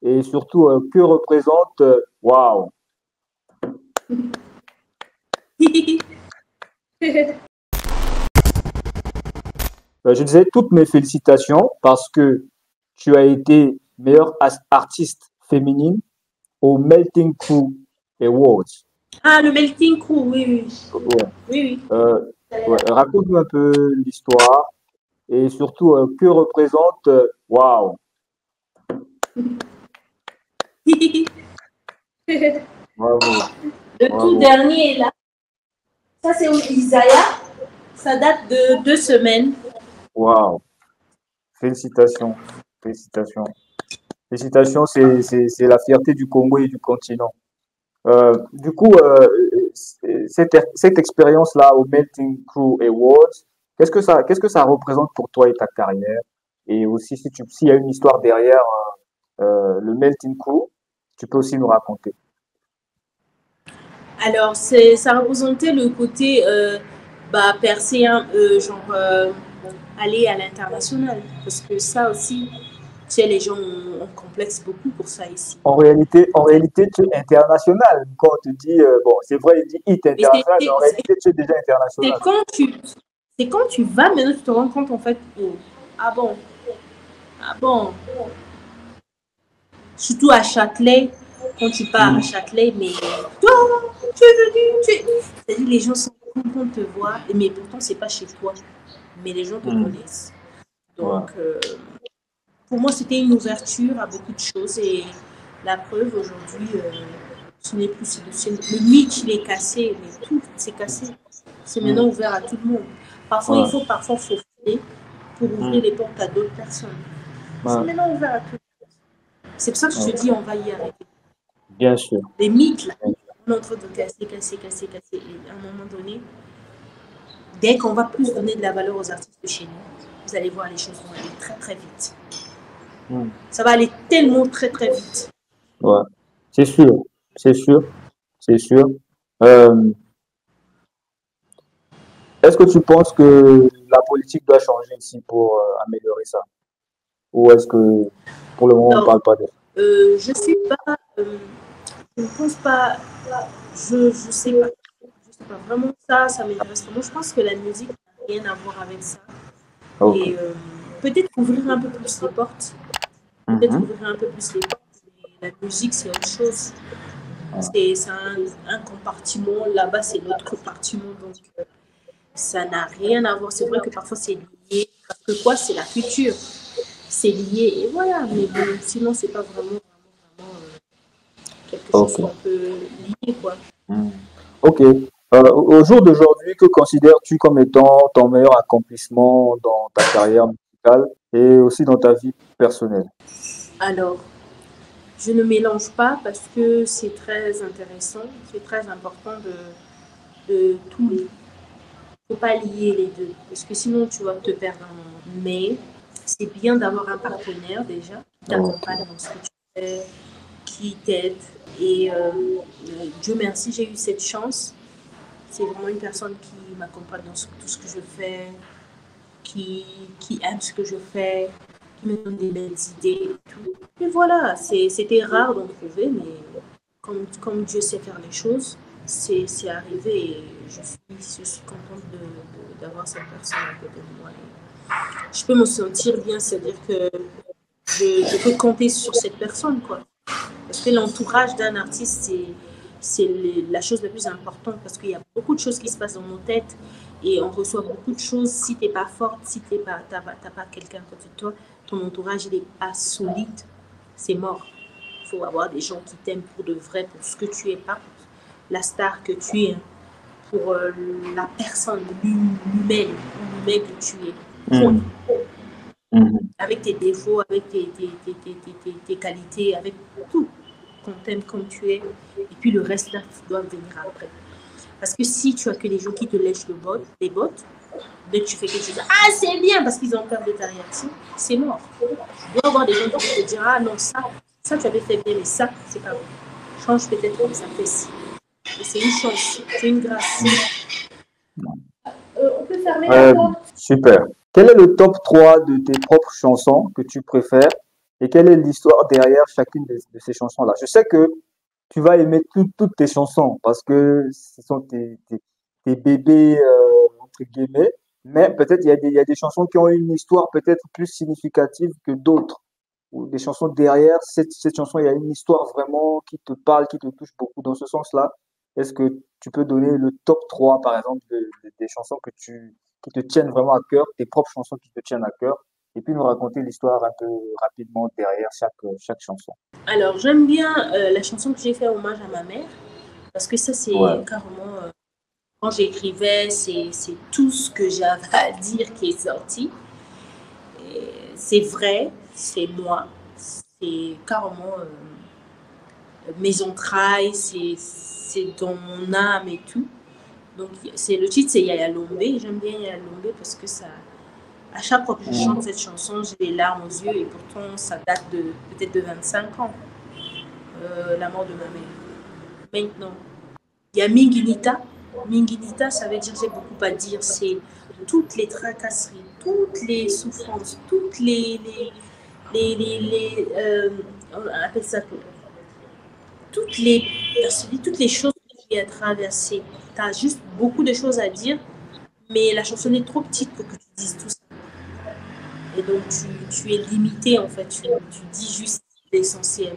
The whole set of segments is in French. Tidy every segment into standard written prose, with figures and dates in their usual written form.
et surtout, que représente, waouh, je disais toutes mes félicitations parce que tu as été meilleure artiste féminine au Melting Crew Awards. Ah, le Melting Crew, oui, oui. Ouais. Oui, Euh, ouais. Raconte-nous un peu l'histoire et surtout, que représente, waouh, oui. bravo, Le tout bravo, dernier est là. Ça, c'est Isaiah. Ça date de 2 semaines. waouh, félicitations, félicitations. Félicitations, c'est la fierté du Congo et du continent. Du coup, cette expérience-là au Melting Crew Awards, qu'est-ce que ça représente pour toi et ta carrière? Et aussi, s'il y a une histoire derrière le Melting Crew, tu peux aussi nous raconter. Alors, ça représentait le côté percer, aller à l'international. Parce que ça aussi, tu sais, les gens on complexe beaucoup pour ça ici. En réalité, tu es international. Quand on te dit, bon, c'est vrai, il dit hit Mais international, mais en réalité, tu es déjà c'est international. quand tu c'est quand tu vas, maintenant tu te rends compte en fait, oh, ah bon, ah bon. Surtout à Châtelet, quand tu pars à Mm. Châtelet, mais toi, tu es venu, c'est-à-dire les gens sont contents de te voir, mais pourtant c'est pas chez toi, mais les gens te Mm. connaissent. Ouais. Donc, pour moi, c'était une ouverture à beaucoup de choses et la preuve aujourd'hui, ce n'est plus le mythe, il est cassé, mais tout c'est cassé. C'est Mm. maintenant ouvert à tout le monde. Parfois, il Ouais. faut faufiler pour ouvrir Mm. les portes à d'autres personnes. C'est Ouais. maintenant ouvert à tout le monde. C'est pour ça que je te Ouais. dis, on va y arriver. Bien sûr. Les mythes, là, on est en train de casser, casser, casser, casser. Et à un moment donné, dès qu'on va plus donner de la valeur aux artistes de chez nous, vous allez voir, les choses vont aller très, très vite. Mm. Ça va aller tellement très, très vite. Ouais. C'est sûr. C'est sûr. C'est sûr. Euh, Est-ce que tu penses que la politique doit changer ici pour améliorer ça? Ou est-ce que pour le moment on ne Alors, parle pas de ça? je suis pas, je ne pense pas, je sais pas. Je sais pas. Vraiment, ça m'intéresse vraiment. Je pense que la musique n'a rien à voir avec ça. Ok. Et peut-être ouvrir un peu plus les portes. Peut-être Mhm. ouvrir un peu plus les portes. Mais la musique, c'est autre chose. Ouais. C'est un compartiment. Là-bas, c'est l'autre compartiment. Donc, ça n'a rien à voir. C'est vrai que parfois, c'est lié. Parce que quoi, c'est la culture. C'est lié. Et voilà. Mais bon, sinon, c'est pas vraiment quelque chose qu'on Ok. peut lier, quoi. Mm. Ok. Au jour d'aujourd'hui, que considères-tu comme étant ton meilleur accomplissement dans ta carrière musicale et aussi dans ta vie personnelle? Alors, je ne mélange pas parce que c'est très intéressant, c'est très important de tout. Il ne faut pas lier les deux parce que sinon tu vas te perdre un moment. Mais c'est bien d'avoir un partenaire déjà qui Ok. t'accompagne dans ce que tu fais, qui t'aide. Et Dieu merci, j'ai eu cette chance. C'est vraiment une personne qui m'accompagne dans tout ce que je fais, qui, qui aime ce que je fais, qui me donne des belles idées et tout. Et voilà, c'était rare d'en trouver, mais comme Dieu sait faire les choses, c'est arrivé et je suis contente d'avoir cette personne à côté de moi. Et je peux me sentir bien, c'est-à-dire que je peux compter sur cette personne, quoi. Parce que l'entourage d'un artiste, c'est la chose la plus importante parce qu'il y a beaucoup de choses qui se passent dans nos têtes et on reçoit beaucoup de choses. Si tu n'es pas forte, si tu n'as pas quelqu'un à côté de toi, ton entourage n'est pas solide, c'est mort. Il faut avoir des gens qui t'aiment pour de vrai, pour ce que tu es, pas pour la star que tu es, pour la personne, l'humaine, que tu es. Point. Mm. Mhm. Avec tes défauts, avec tes qualités, avec tout. Qu'on t'aime comme tu es. Et puis le reste, là, doit venir après. Parce que si tu as que des gens qui te lèchent les bottes, dès que tu fais quelque chose, ah, c'est bien, parce qu'ils ont peur de ta réaction, c'est mort. Tu dois avoir des gens qui vont te dire, ah non, ça tu avais fait bien, mais ça, c'est pas bon. Change peut-être comme ça fait ci. Et c'est une chance, c'est une grâce. On peut fermer la porte. Super. Quel est le top 3 de tes propres chansons que tu préfères et quelle est l'histoire derrière chacune de ces chansons-là. Je sais que tu vas aimer toutes tes chansons parce que ce sont tes bébés, entre guillemets, mais peut-être il y a des chansons qui ont une histoire peut-être plus significative que d'autres, ou des chansons derrière cette chanson, il y a une histoire vraiment qui te parle, qui te touche beaucoup dans ce sens-là. Est-ce que tu peux donner le top 3 par exemple, des chansons qui te tiennent vraiment à cœur, tes propres chansons qui te tiennent à cœur, et puis nous raconter l'histoire un peu rapidement derrière chaque chanson. Alors, j'aime bien la chanson que j'ai fait hommage à ma mère, parce que ça, c'est Ouais. carrément, quand j'écrivais, c'est tout ce que j'avais à dire qui est sorti. C'est vrai, c'est moi, c'est carrément mes entrailles, c'est dans mon âme et tout. Donc, le titre, c'est Yaya Lombe. J'aime bien Yaya Lombe parce que ça, à chaque fois que je chante Mm. cette chanson, j'ai les larmes aux yeux et pourtant, ça date de peut-être de 25 ans, la mort de ma mère. Maintenant, il y a Minginita. Minginita, ça veut dire j'ai beaucoup à dire. C'est toutes les tracasseries, toutes les souffrances, on appelle ça toutes les choses que tu as traversées. Tu as juste beaucoup de choses à dire, mais la chanson est trop petite pour que tu dises tout ça. Et donc, tu es limité, en fait. Tu dis juste l'essentiel.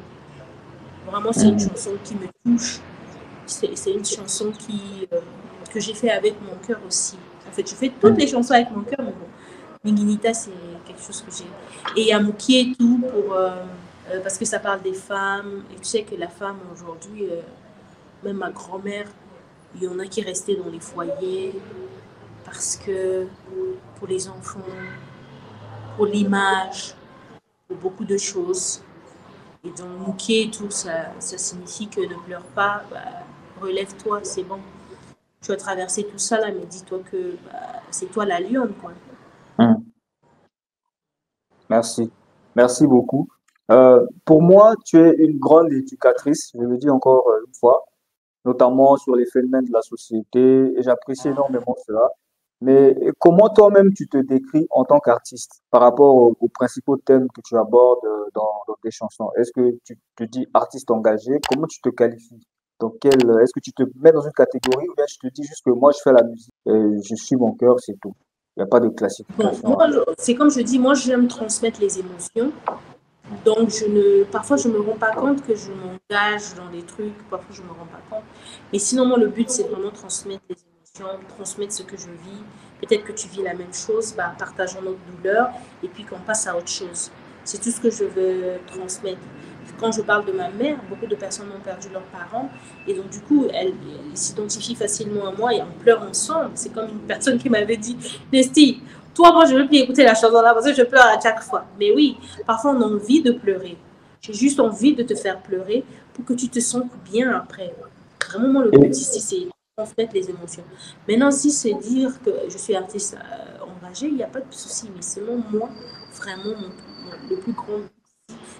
Vraiment, c'est une Mm. chanson qui me touche. C'est une chanson que j'ai fait avec mon cœur aussi. En fait, je fais toutes les Mm. chansons avec mon cœur, mais bon, Minginita, c'est quelque chose que j'ai. Et il y a Mouki et tout, parce que ça parle des femmes. Et tu sais que la femme, aujourd'hui, même ma grand-mère, il y en a qui restaient dans les foyers parce que pour les enfants, pour l'image, pour beaucoup de choses. Et donc, Mouki et tout, ça signifie que ne pleure pas, bah, relève-toi, c'est bon. Tu as traversé tout ça là, mais dis-toi que bah, c'est toi la lionne, quoi. Mm. Merci. Merci beaucoup. Pour moi, tu es une grande éducatrice, je le dis encore une fois, notamment sur les phénomènes de la société, et j'apprécie énormément cela. Mais comment toi-même tu te décris en tant qu'artiste par rapport aux principaux thèmes que tu abordes dans tes chansons? Est-ce que tu te dis artiste engagé? Comment tu te qualifies? Est-ce que tu te mets dans une catégorie ou bien tu te dis juste que moi je fais la musique et je suis mon cœur, c'est tout. Il n'y a pas de Bon, classification à moi, faire. c'est comme je dis, moi j'aime transmettre les émotions. Donc, parfois, je ne me rends pas compte que je m'engage dans des trucs, parfois, je ne me rends pas compte. Mais sinon, moi, le but, c'est vraiment transmettre les émotions, transmettre ce que je vis. Peut-être que tu vis la même chose, bah, partageons notre douleur et puis qu'on passe à autre chose. C'est tout ce que je veux transmettre. Quand je parle de ma mère, beaucoup de personnes ont perdu leurs parents et donc du coup, elles s'identifient facilement à moi et on pleure ensemble. C'est comme une personne qui m'avait dit, Nesty, toi, moi, je ne veux plus écouter la chanson là parce que je pleure à chaque fois. Mais oui, parfois, on a envie de pleurer. J'ai juste envie de te faire pleurer pour que tu te sentes bien après. Vraiment, moi, le but Et, ici, c'est transmettre les émotions. Maintenant, si c'est dire que je suis artiste engagé, il n'y a pas de souci. Mais selon moi, vraiment, le plus grand,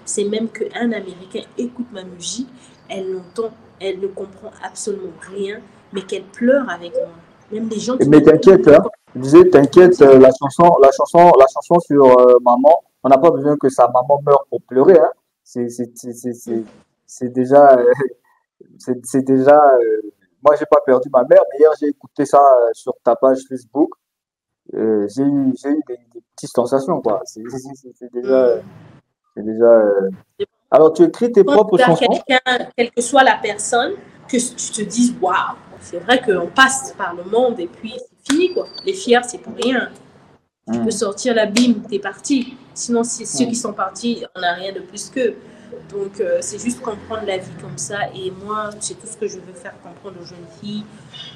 c'est même qu'un Américain écoute ma musique, elle l'entend, elle ne comprend absolument rien, mais qu'elle pleure avec moi. Même les gens qui mais m'écoutent, t'inquiète, hein. Je disais, t'inquiète, la chanson sur maman, on n'a pas besoin que sa maman meure pour pleurer, hein. C'est, c'est, c'est, c'est, c'est c'est déjà, c'est déjà, moi j'ai pas perdu ma mère, mais hier j'ai écouté ça sur ta page Facebook. J'ai eu des petites sensations, quoi. C'est déjà. Alors tu écris tes quand propres tu as chansons? quelqu'un, quelle que soit la personne, que tu te dises waouh, c'est vrai qu'on passe par le monde et puis c'est fini quoi. Les fiers, c'est pour rien. Tu peux Hmm, sortir la bim, t'es parti. Sinon, ceux qui hmm, sont partis, on n'a rien de plus qu'eux. Donc, c'est juste comprendre la vie comme ça. Et moi, c'est tout ce que je veux faire comprendre aux jeunes filles,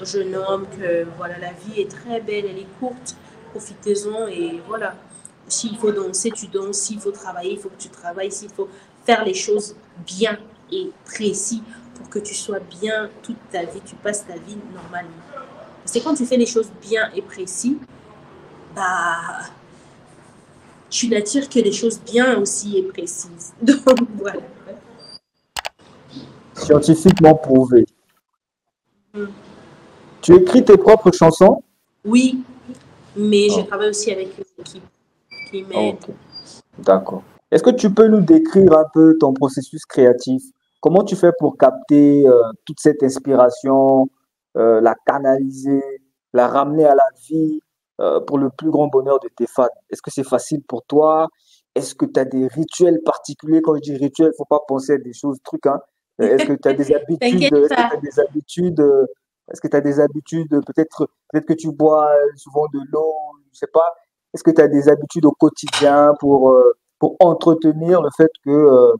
aux jeunes hommes, que voilà, la vie est très belle, elle est courte. Profitez-en et voilà. S'il faut danser, tu danses. S'il faut travailler, il faut que tu travailles. S'il faut faire les choses bien et précis pour que tu sois bien toute ta vie, tu passes ta vie normalement. C'est quand tu fais les choses bien et précis, bah, tu n'attires que des choses bien aussi et précises. Donc voilà. scientifiquement prouvé. Mm. Tu écris tes propres chansons? Oui, mais je Oh, travaille aussi avec une équipe qui m'aide. ok, d'accord. Est-ce que tu peux nous décrire un peu ton processus créatif? Comment tu fais pour capter toute cette inspiration, la canaliser, la ramener à la vie pour le plus grand bonheur de tes fans? Est-ce que c'est facile pour toi? Est-ce que tu as des rituels particuliers? Quand je dis rituels, faut pas penser à des choses, trucs, hein. Est-ce que tu as des habitudes? T'inquiète Est-ce que tu pas. as des habitudes? Est-ce que tu as des habitudes? Peut-être que tu bois souvent de l'eau, je sais pas. Est-ce que tu as des habitudes au quotidien pour entretenir le fait que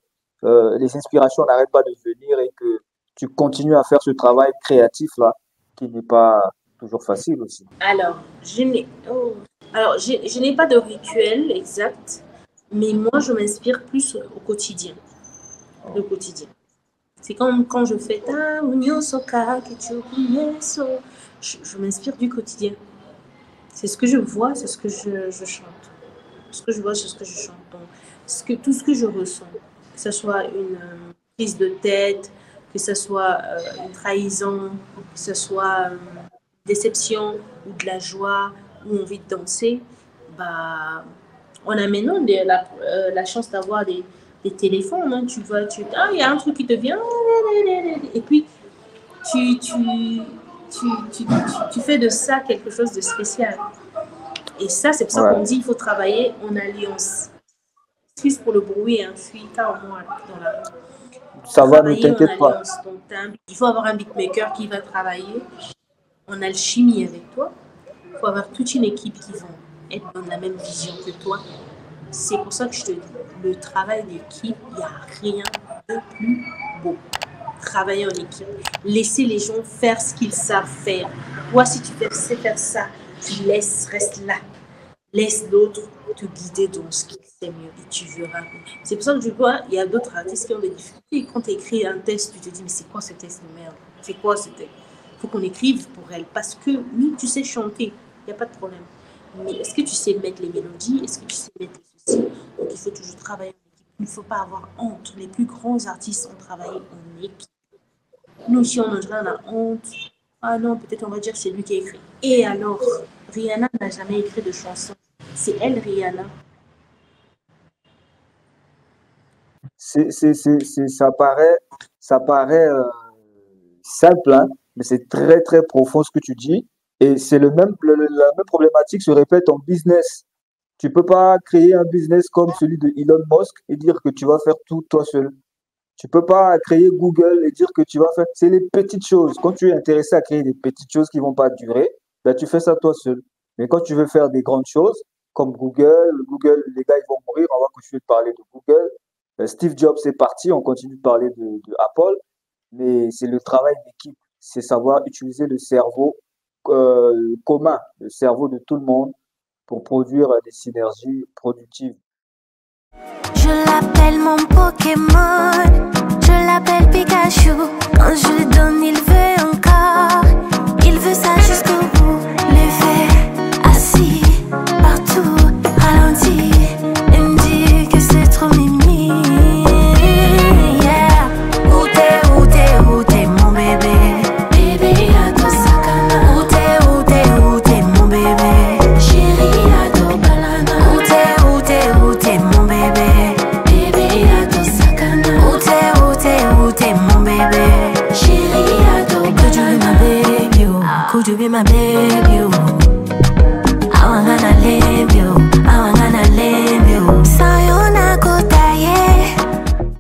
les inspirations n'arrêtent pas de venir et que tu continues à faire ce travail créatif là, qui n'est pas toujours facile aussi. Alors, je n'ai pas de rituel exact, mais moi, je m'inspire plus au quotidien. Le quotidien. C'est comme quand je fais ta union soka, que tu connais, je m'inspire du quotidien. C'est ce que je vois, c'est ce que je chante. Ce que je vois, c'est ce que je chante. Donc, tout ce que je ressens, que ce soit une prise de tête, que ce soit une trahison, que ce soit une déception ou de la joie ou envie de danser, bah, on a maintenant la chance d'avoir des téléphones. Hein. Tu vois, il y a un truc qui te vient, et puis tu, tu, tu fais de ça quelque chose de spécial. Et ça, c'est pour ça qu'on Ouais, dit qu'il faut travailler en alliance. Excuse pour le bruit, hein, je suis carrément dans la rue. ça va, ne Travailler en t'inquiète pas. alliance. Donc, il faut avoir un beatmaker qui va travailler en alchimie avec toi. Il faut avoir toute une équipe qui va être dans la même vision que toi. C'est pour ça que je te dis, le travail d'équipe, il n'y a rien de plus beau. Travailler en équipe. Laisser les gens faire ce qu'ils savent faire. Toi, si tu sais faire ça, tu laisses, reste là. Laisse l'autre te guider dans ce qu'il sait mieux et tu verras. C'est pour ça que je vois, il y a d'autres artistes qui ont des difficultés. Quand tu écris un texte, tu te dis, mais c'est quoi ce texte de merde? C'est quoi ce texte? Il faut qu'on écrive pour elle. Parce que oui, tu sais chanter, il n'y a pas de problème. Mais est-ce que tu sais mettre les mélodies? Est-ce que tu sais mettre les soucis? Donc il faut toujours travailler en équipe. Il ne faut pas avoir honte. Les plus grands artistes ont travaillé en équipe. Nous, si on a honte, ah non, peut-être on va dire que c'est lui qui a écrit. Et alors, Rihanna n'a jamais écrit de chanson. C'est elle, Rihanna. Ça paraît simple, hein, mais c'est très très profond ce que tu dis. Et c'est la même problématique se répète en business. Tu peux pas créer un business comme celui de Elon Musk et dire que tu vas faire tout toi seul. Tu peux pas créer Google et dire que tu vas faire. C'est les petites choses. Quand tu es intéressé à créer des petites choses qui vont pas durer, ben tu fais ça toi seul. Mais quand tu veux faire des grandes choses, comme Google, les gars ils vont mourir, on va continuer de parler de Google. Steve Jobs est parti, on continue de parler de Apple, mais c'est le travail d'équipe. C'est savoir utiliser le cerveau commun, le cerveau de tout le monde pour produire des synergies productives. Je l'appelle mon Pokémon, je l'appelle Pikachu. Quand je lui donne